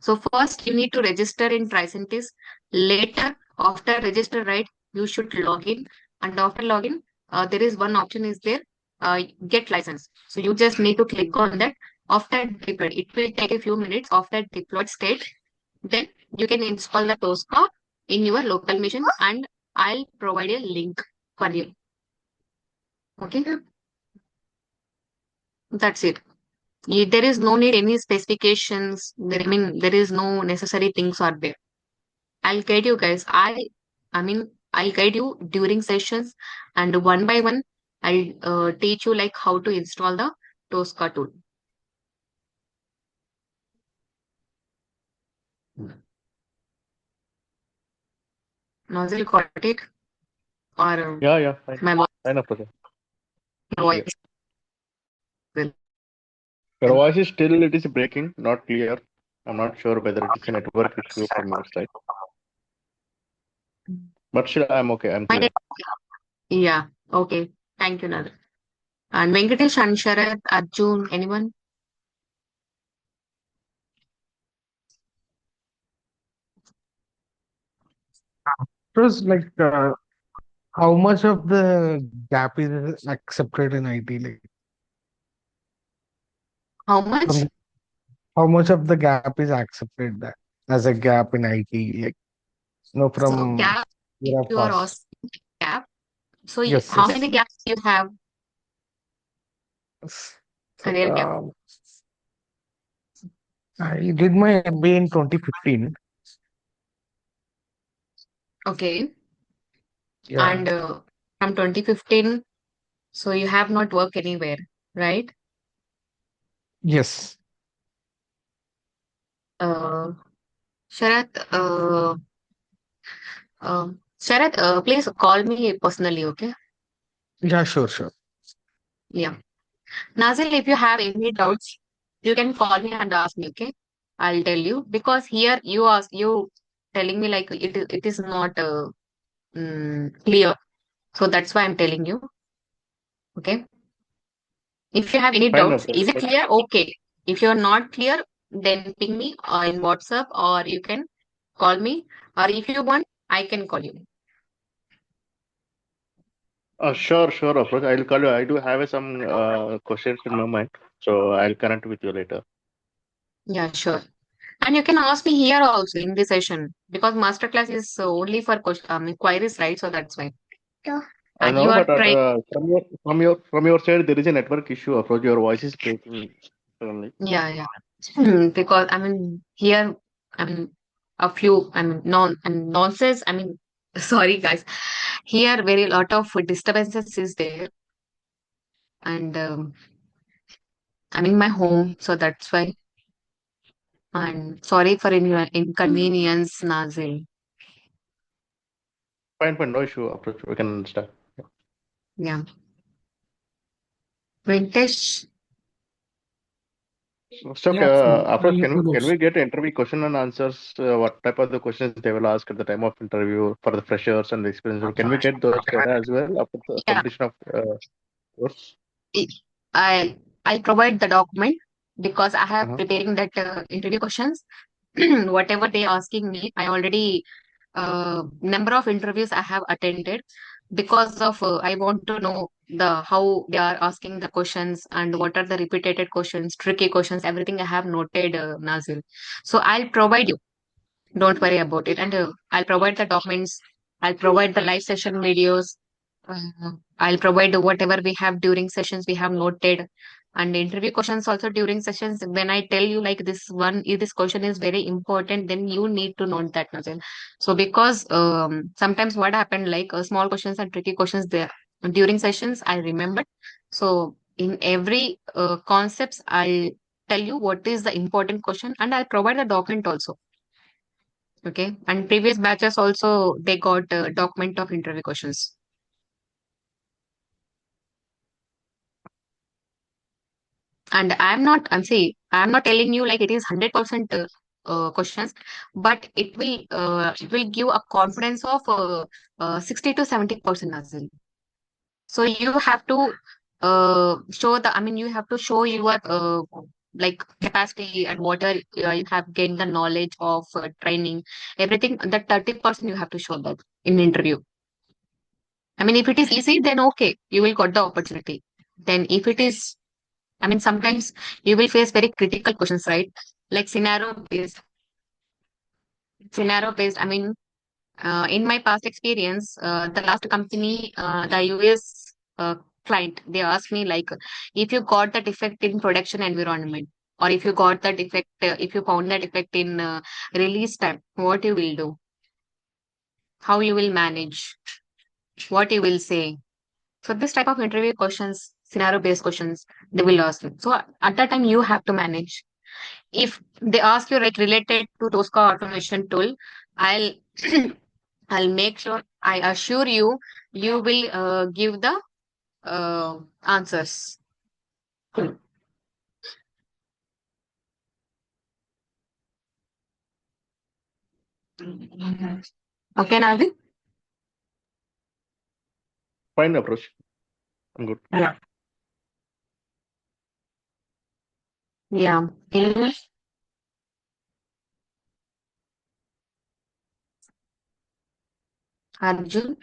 So first, you need to register in Tricentis. Later, after register, right, you should log in. And after login, there is one option is there, get license. So you just need to click on that. After deployed, it will take a few minutes. After deployed state, then you can install the TOSCA in your local machine, and I'll provide a link for you. Okay, that's it. There is no need any specifications. I mean, there is no necessary things are there. I'll guide you guys. I'll guide you during sessions, and one by one, I'll teach you like how to install the TOSCA tool. Nozzle got it? Or Yeah, fine. my voice? Fine, approach. My Clear. voice will- Your voice is still it is breaking, not clear. I'm not sure whether it is a network issue from your side. But still, I'm okay. I'm My clear. yeah. Okay. Thank you, Nader. And Venkatesh and Sharad, Arjun, anyone? First, like, how much of the gap is accepted in IT? Like, How much? from how much of the gap is accepted that as a gap in IT? Like, So from gap, if year of you are past. asking gap, so Yes, how many yes. gaps you have? So, Career gap. I did my MBA in 2015. Okay. Yeah. And from 2015, so you have not worked anywhere, right? Yes. Uh, Sharad, Sharad, please call me personally, okay? Yeah, sure, sure. Yeah. Nazil, if you have any doubts, you can call me and ask me, okay? I'll tell you because here you telling me like it is not clear. So that's why I'm telling you, okay? If you have any Fine, doubts, Afroz. is it clear? Okay. If you're not clear, then ping me in WhatsApp or you can call me. Or if you want, I can call you. Sure, sure, Afroz. I'll call you. I do have some questions in my mind, so I'll connect with you later. Yeah, sure. And you can ask me here also in this session because masterclass is only for inquiries, right? So that's why. Yeah. I And you know, are but trying, from your side, there is a network issue, Afroz. Your voice is breaking suddenly. yeah, yeah. Because I mean here, I mean a few, nonsense. I mean, sorry guys. Here, very lot of disturbances is there, and I'm in my home, so that's why. And sorry for any inconvenience, Nazil. Fine, fine, no issue, Afroz. We can understand. Yeah. Venkatesh, So, Yeah, Afroz, I'll can introduce. we get interview question and answers? What type of the questions they will ask at the time of interview for the freshers and the experienced? Can we get those data as well after the yeah. completion of course? I I'll provide the document because I have Uh-huh. preparing that interview questions. Whatever they asking me, I already number of interviews I have attended because of I want to know the how they are asking the questions and what are the repeated questions, tricky questions, everything I have noted, Nazil. So I'll provide you. Don't worry about it. And I'll provide the documents. I'll provide the live session videos. I'll provide whatever we have during sessions we have noted. And interview questions also during sessions. When I tell you like this one, if this question is very important, then you need to note that, Nazil. So because sometimes what happened like small questions and tricky questions there during sessions, I remember. So in every concepts, I'll tell you what is the important question and I'll provide the document also. Okay. And previous batches also they got a document of interview questions. And I'm not telling you like it is 100% questions, but it will give a confidence of 60 to 70% as well. So you have to you have to show your like capacity and what are you have gained the knowledge of training, everything. That 30% you have to show that in interview. I mean, if it is easy, then okay, you will got the opportunity. Then if it is, I mean, sometimes you will face very critical questions, right? Like scenario based. I mean, in my past experience, the last company, the US client, they asked me like, if you got that effect in production environment, or if you got that effect, if you found that effect in release time, what you will do, how you will manage, what you will say. So this type of interview questions, scenario-based questions, they will ask you. So at that time, you have to manage. If they ask you like related to TOSCA automation tool, I'll I'll make sure I assure you you will give the answers. Okay, Navin? Fine approach. I'm good. Yeah. Yeah. Arjun,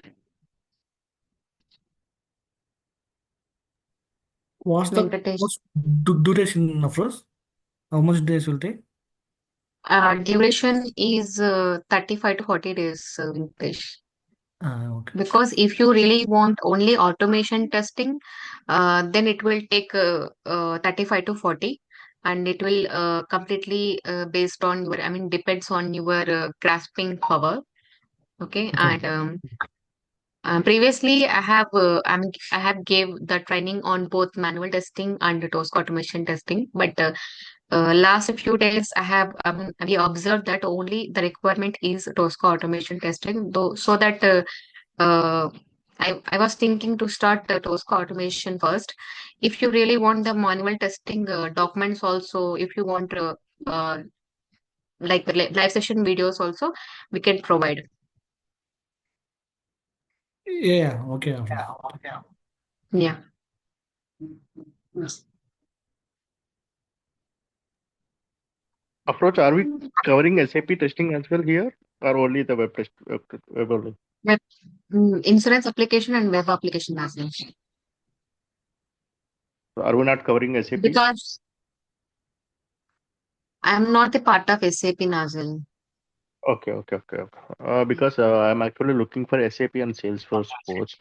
What's the Venkatesh. what's duration of us? How much days will take? Duration is 35 to 40 days, Venkatesh. Okay. Because if you really want only automation testing, then it will take 35 to 40, and it will completely based on your, I mean, depends on your grasping power. Okay. Okay. And previously, I have gave the training on both manual testing and the TOSCA automation testing. But last few days, we observed that only the requirement is TOSCA automation testing, though, so that uh, I was thinking to start the TOSCA automation first. If you really want the manual testing documents also, if you want uh, like the live session videos also, we can provide. Yeah. Okay. Yeah. Approach, are we covering SAP testing as well here, or only the web test, web only? Web, insurance application and web application as well. So are we not covering SAP? Because I'm not a part of SAP Nozzle. Okay. Because I'm actually looking for SAP and Salesforce both.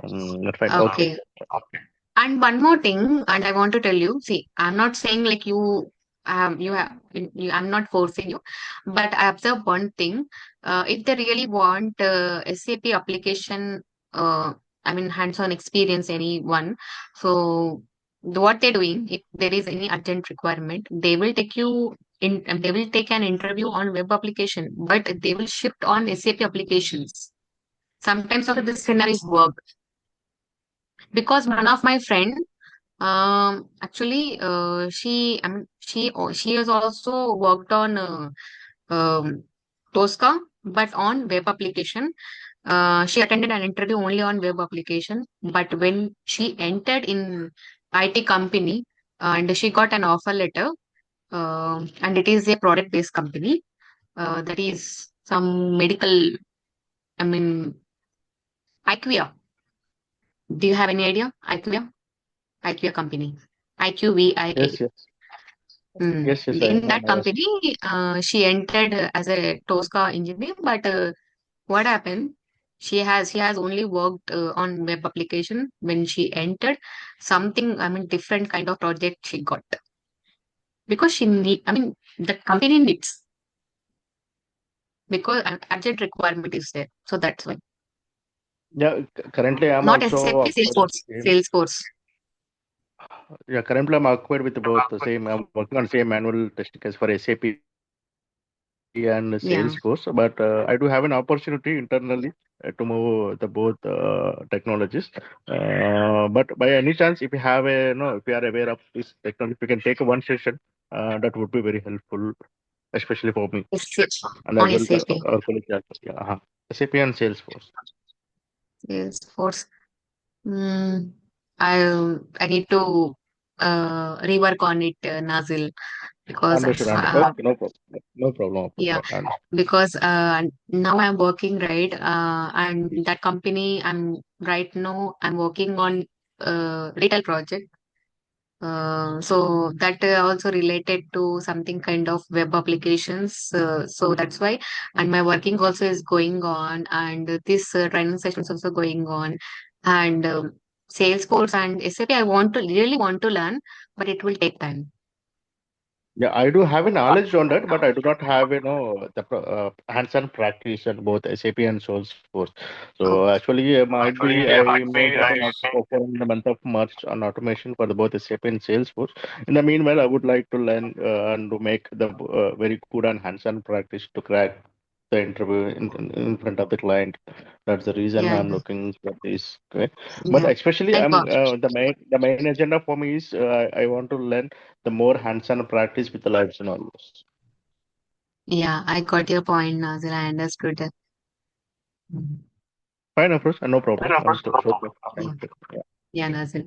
That's fine. Okay. Okay. And one more thing, and I want to tell you, see, I'm not saying like you have, I'm not forcing you, but I observe one thing. If they really want SAP application, I mean, hands-on experience, anyone, so what they're doing, if there is any urgent requirement, they will take you in, and they will take an interview on web application, but they will shift on SAP applications. Sometimes also this scenarios work because one of my friend actually, she has also worked on TOSCA, but on web application. She attended an interview only on web application, but when she entered in IT company and she got an offer letter, and it is a product-based company, that is some medical, I mean, IQVIA. Do you have any idea? IQVIA? IQVIA company. IQVIA. Yes, yes, yes. I In know. that company, she entered as a TOSCA engineer, but what happened? She has only worked on web application. When she entered, something, I mean, different kind of project she got because she need. I mean, the company needs because an urgent requirement is there. So that's why. Yeah, currently I'm Not also SAP, occupied with Salesforce. the same. Salesforce. Yeah, currently I'm occupied with both the same. I'm working on same manual testing as for SAP and Yeah. Salesforce, but I do have an opportunity internally to move the both technologies. But by any chance, if you have a, no, if you are aware of this technology, if you can take one session, that would be very helpful, especially for me and as On well the SAP. our colleagues as well. Yeah, SAP and Salesforce. Salesforce. Mm, I need to rework on it, Nazil, because Understood. Okay, no problem. No problem. yeah, I understand. because now I'm working, right, and that company right now I'm working on retail project. So that also related to something kind of web applications. So that's why, and my working also is going on, and this training session is also going on, and Salesforce and SAP. I want to really want to learn, but it will take time. Yeah, I do have a knowledge on that, but I do not have, the hands-on practice on both SAP and Salesforce. So Okay. actually, might be I may get an offer in the month of March on automation for the both SAP and Salesforce. In the meanwhile, I would like to learn and to make the very good and hands-on practice to crack the interview in front of the client. That's the reason Yeah, I'm looking for this. Okay, but yeah. especially I I'm got. the main agenda for me is I want to learn the more hands-on practice with the live scenarios. Yeah, I got your point, Nazir. I understood that. Mhm. Fine, Afroz, no problem. It's okay. Yeah, Thank you. Yeah. yeah, Nazil.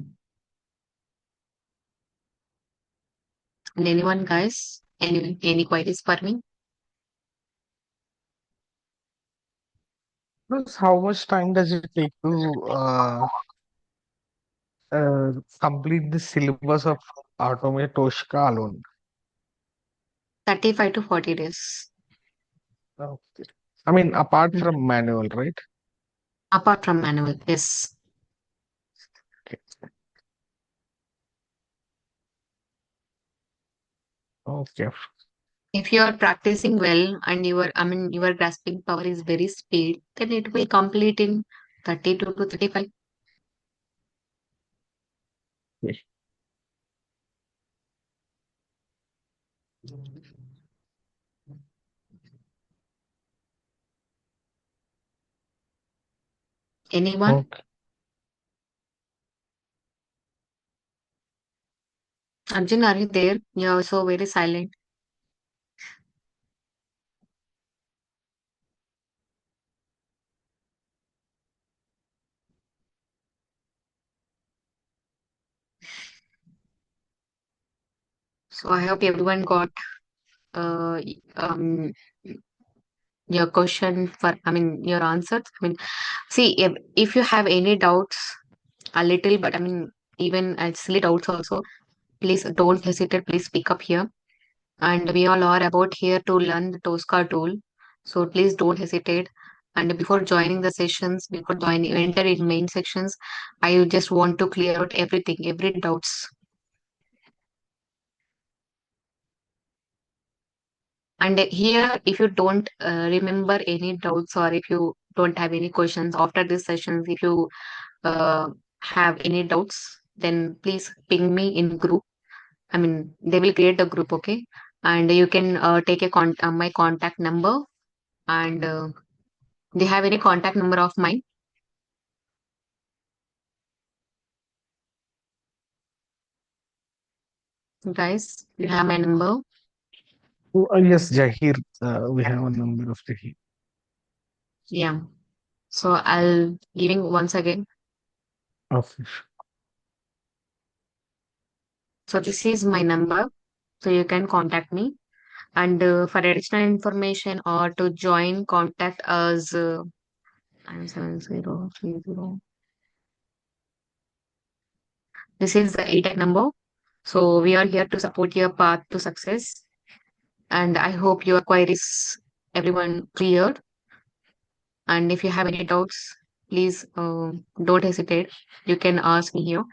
And anyone, guys? Any queries for me? Plus, how much time does it take to complete the syllabus of Automate Toshka alone? 35 to 40 days. Okay. I mean, apart Mm. from manual, right? Apart from manual, yes. Okay. Okay. If you are practicing well and your grasping power is very speed, then it will complete in 32 to 35. Okay. Anyone? Okay. Arjun, are you there? You're so very silent. So I hope everyone got uh, y- um, your question your answers. See, if you have any doubts, a little, but even silly doubts also, please don't hesitate. Please speak up here. And we all are about here to learn the TOSCA tool. So please don't hesitate. And before joining the sessions, before joining, enter in main sections, I just want to clear out everything, every doubts. And here, if you don't remember any doubts or if you don't have any questions after this sessions, if you uh, have any doubts, then please ping me in group. They will create a group, okay? And you can take my contact number and do you have any contact number of mine, guys? You have my number. Oh, yes, Jahir. We have a number of Jahir. Yeah. So I'll giving once again. Okay. So this is my number. So you can contact me. And for additional information or to join, contact us. 97030. This is the ATEC number. So we are here to support your path to success. And I hope your queries everyone cleared. And if you have any doubts, please don't hesitate. You can ask me here.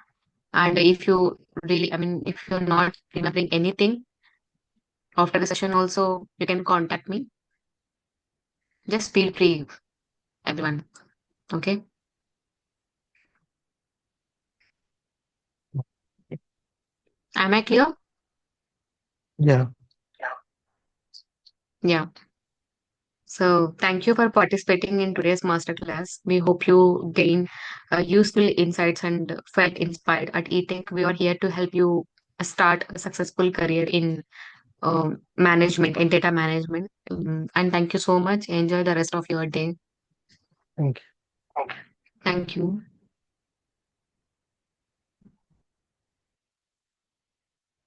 And if you really, if you're not remembering anything after the session, also you can contact me. Just feel free, everyone. Okay. Am I clear? Yeah. Yeah. So thank you for participating in today's masterclass. We hope you gain useful insights and felt inspired. At eTech, we are here to help you start a successful career in management, in data management. And thank you so much. Enjoy the rest of your day. Thank you. Thank you.